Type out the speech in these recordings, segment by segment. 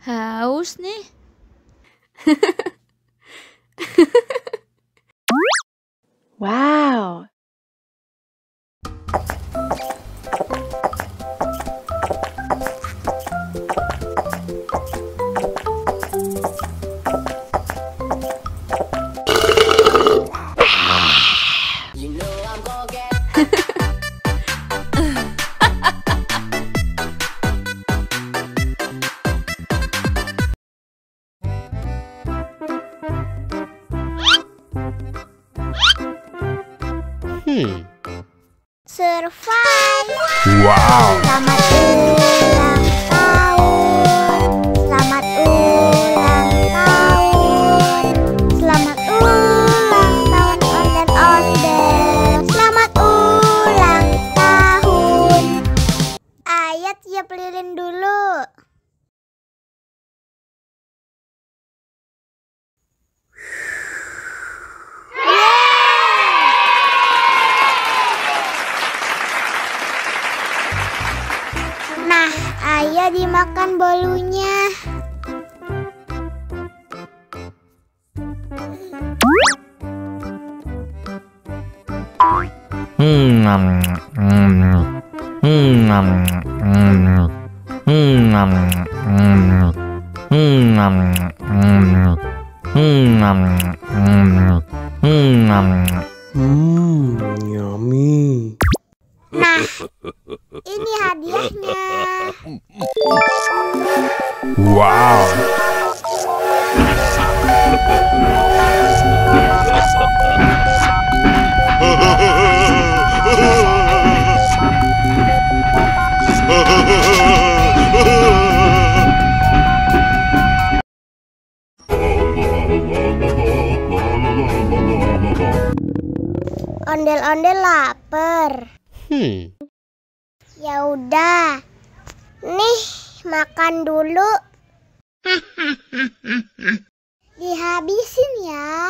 Haus nih. Wow. Survive. Wow. Selamat ulang tahun. Selamat ulang tahun. Selamat ulang tahun ondel-ondel. Selamat ulang tahun. Ayo tiup lilin dulu. Nah, ayo dimakan bolunya. Yummy. Nah, ini hadiahnya. Wow. Ondel-ondel lapar. Ya udah. Nih, makan dulu. Dihabisin ya.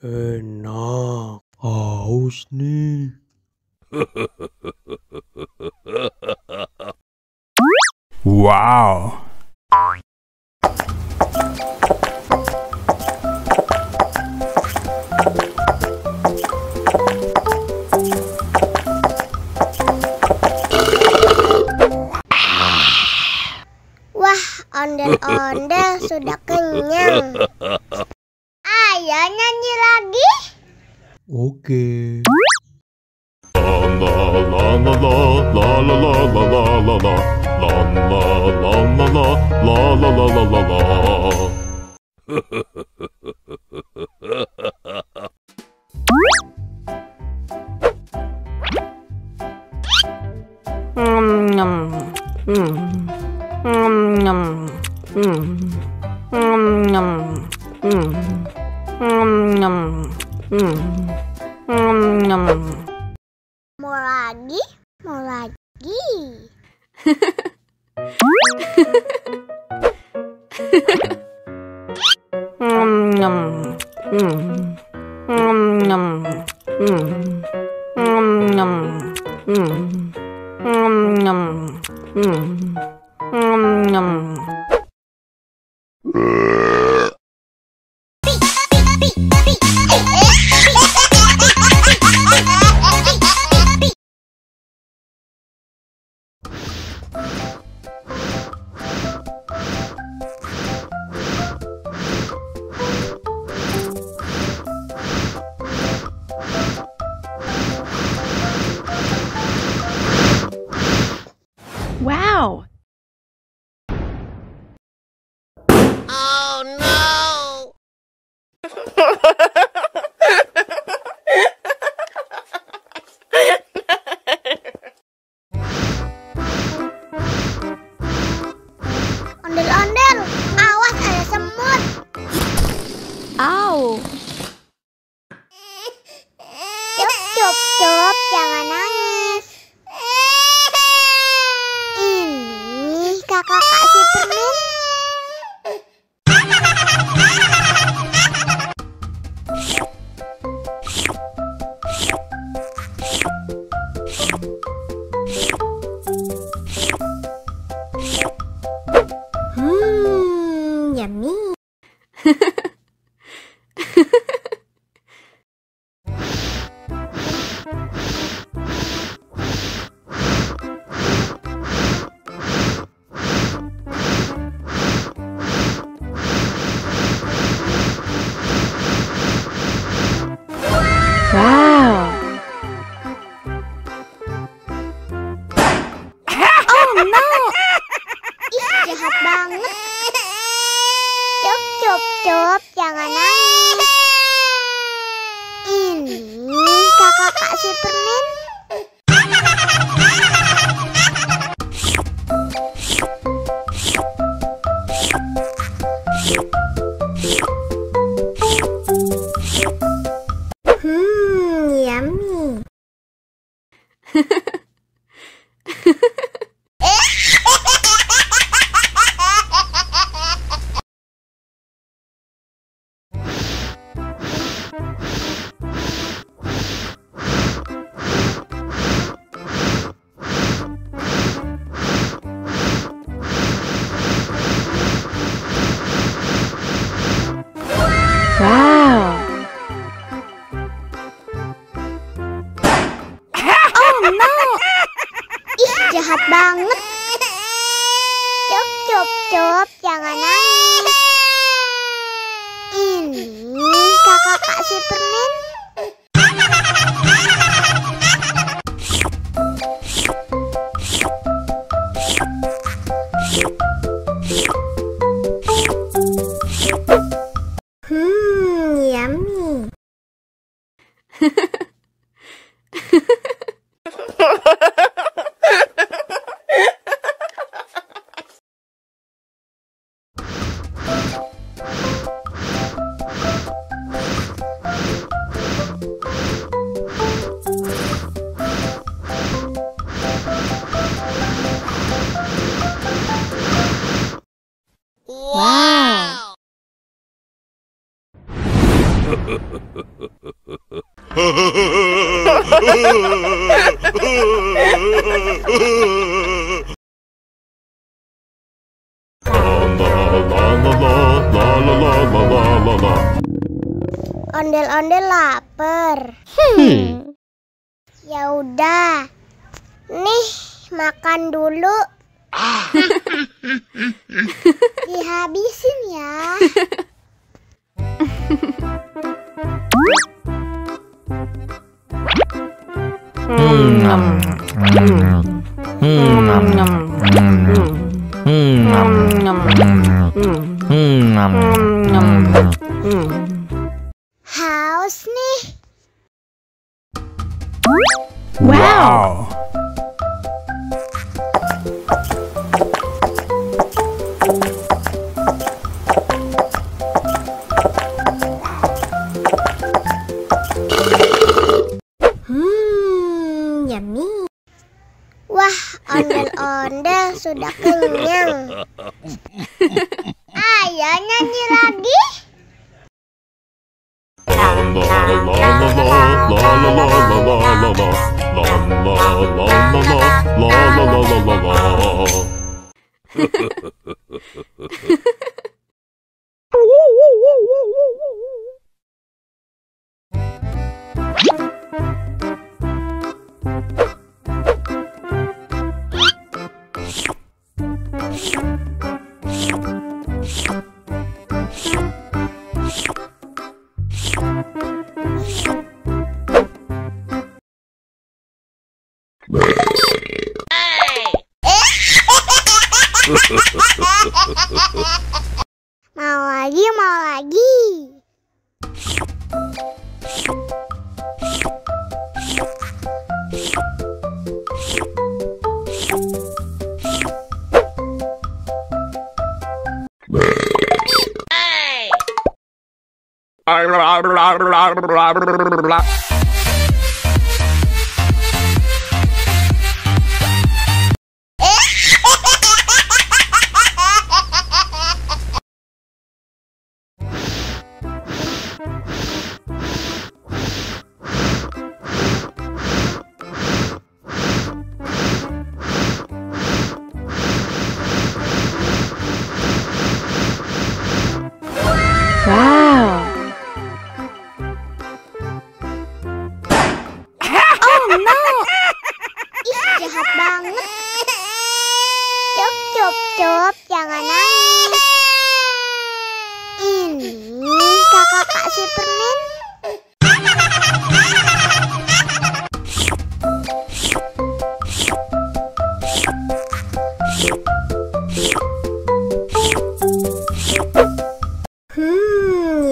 Enak. Haus nih. Wow. Wah, ondel-ondel sudah kenyang. Ayo nyanyi lagi. Oke. Mau lagi? Mau lagi? Au. Cup, jangan nangis. Ini kakak kasih permen. Yummy. Wow. Oh no. Ih, jahat banget. Cup, jangan nangis. Ini kakak kasih permen. Yummy. Wow. Oh no. Ih, jahat banget. Cup, jangan nangis. Ini kakak kasih permen. Yummy. Wow. Ondel-ondel lapar. Ya udah. Nih, makan dulu. Dihabisin ya. Haus nih. Wow. Yummy. Wah, ondel-ondel sudah kenyang. Ayo nyanyi lagi. Mau lagi. Wow. Ih, jahat banget. Cup, jangan nangis. Ini kakak kasih permen.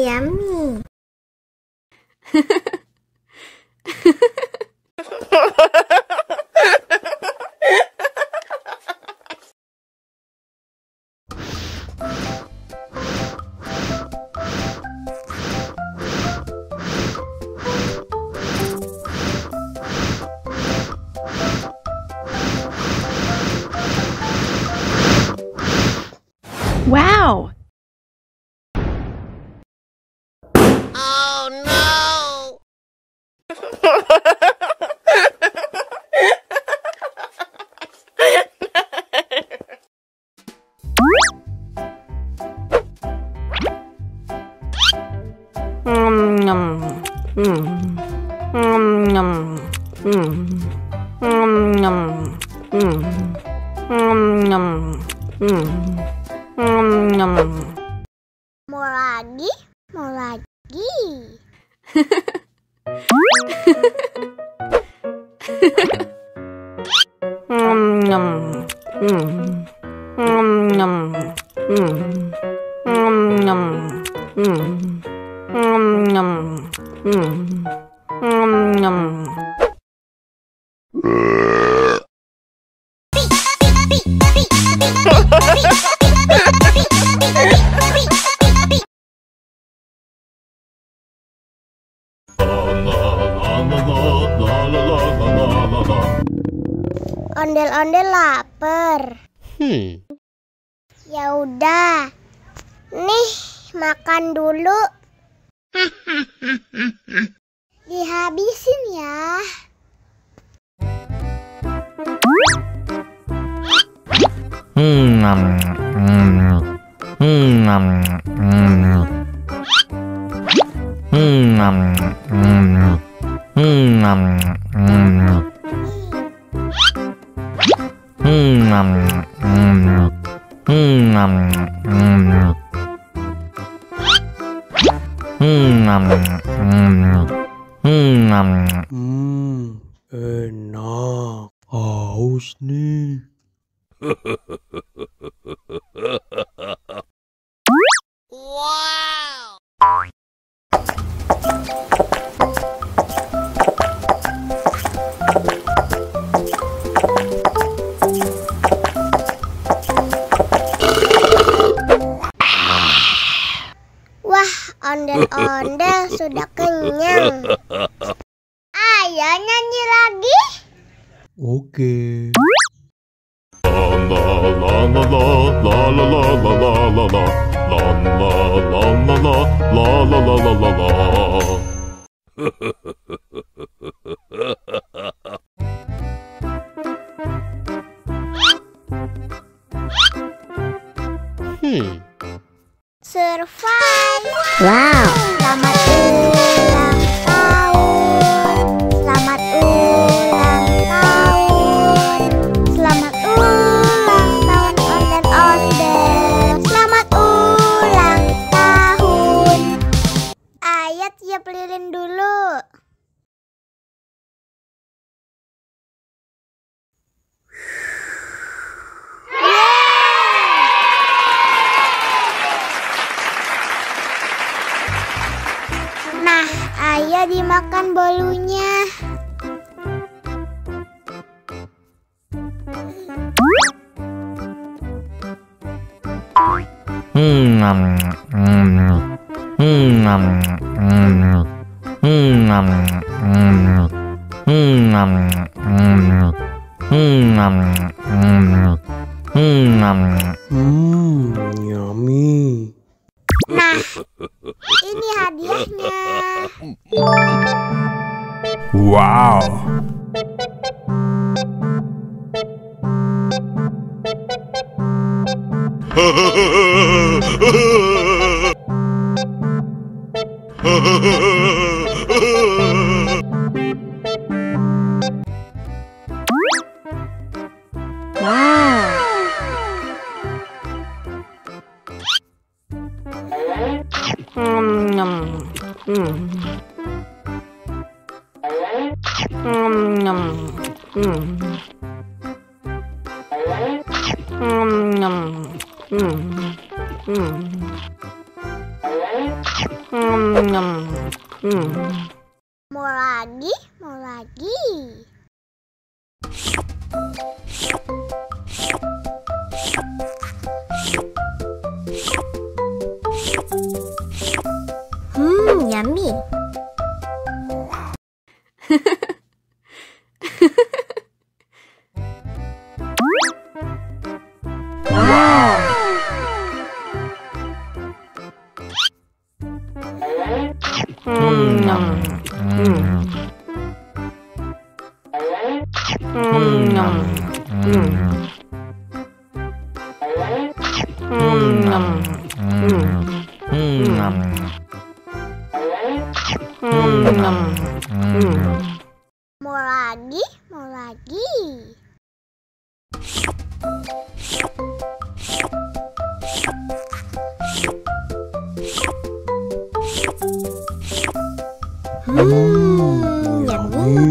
Yummy. Wow. Mau lagi? Mau lagi? Ondel-ondel lapar. Ya udah. Nih, makan dulu. Dihabisin ya. Enak. Haus nih. Wah, ondel-ondel sudah kenyang. Ayo nyanyi lagi. Oke. Survive. Wow. Selamat ulang tahun. Selamat ulang tahun. Selamat ulang tahun ondel-ondel. Selamat ulang tahun. Ayo tiup lilin dulu. Nah, ayo dimakan bolunya. Yummy. Nah, ini hadiahnya. Wow. Mau lagi, mau lagi. Yummy. Mau lagi, mau lagi. Yummy.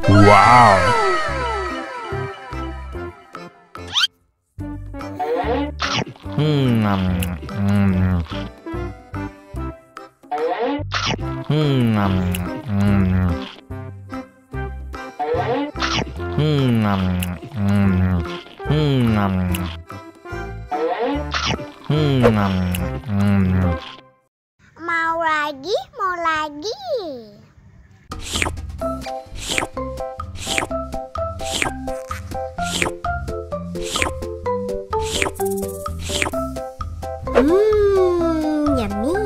Wow. Mau lagi, mau lagi. Yummy.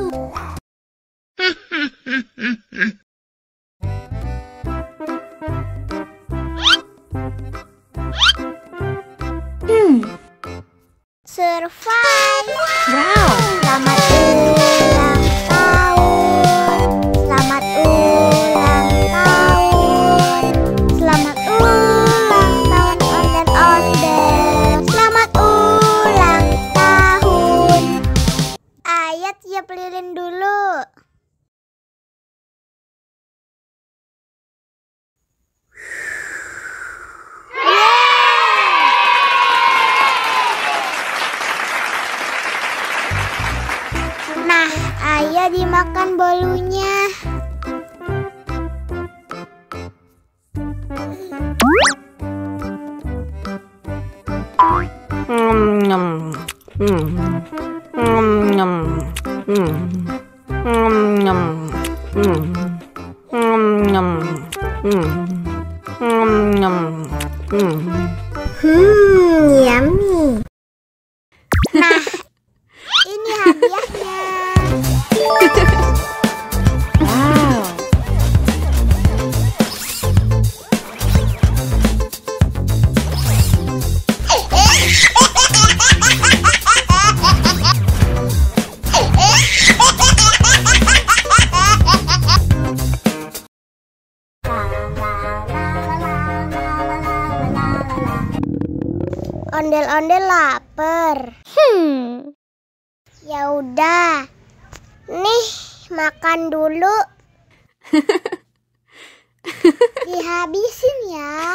Survive. Wow. Selamat ulang tahun. Selamat ulang tahun. Selamat ulang tahun ondel-ondel. Selamat ulang tahun. Ayat tiup lilin dulu. Nah, ayo dimakan bolunya. Yummy. Nah, ini hadiahnya. Wow. Ondel-ondel lapar. Ya udah. Nih, makan dulu. Dihabisin ya.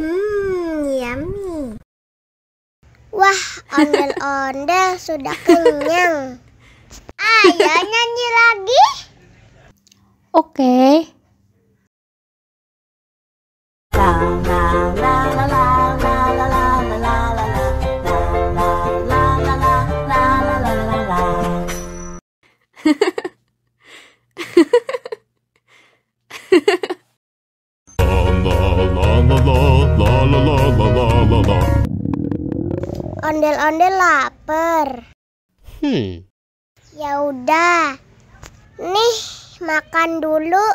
sudah kenyang. Ayo nyanyi lagi. Oke. La la la la la la la la la la la la la la la la la la. Ondel-ondel lapar. Ya udah. Nih, makan dulu.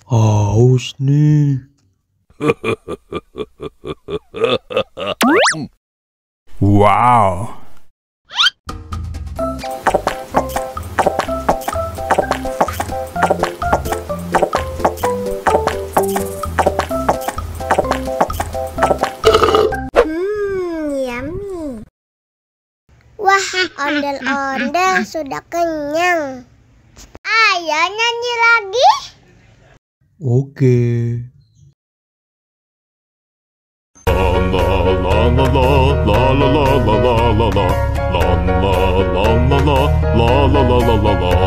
Haus nih. Wow. Yummy. Wah, ondel-ondel sudah kenyang. Ayo nyanyi lagi. Oke. La la la la la la la la la la la la la la.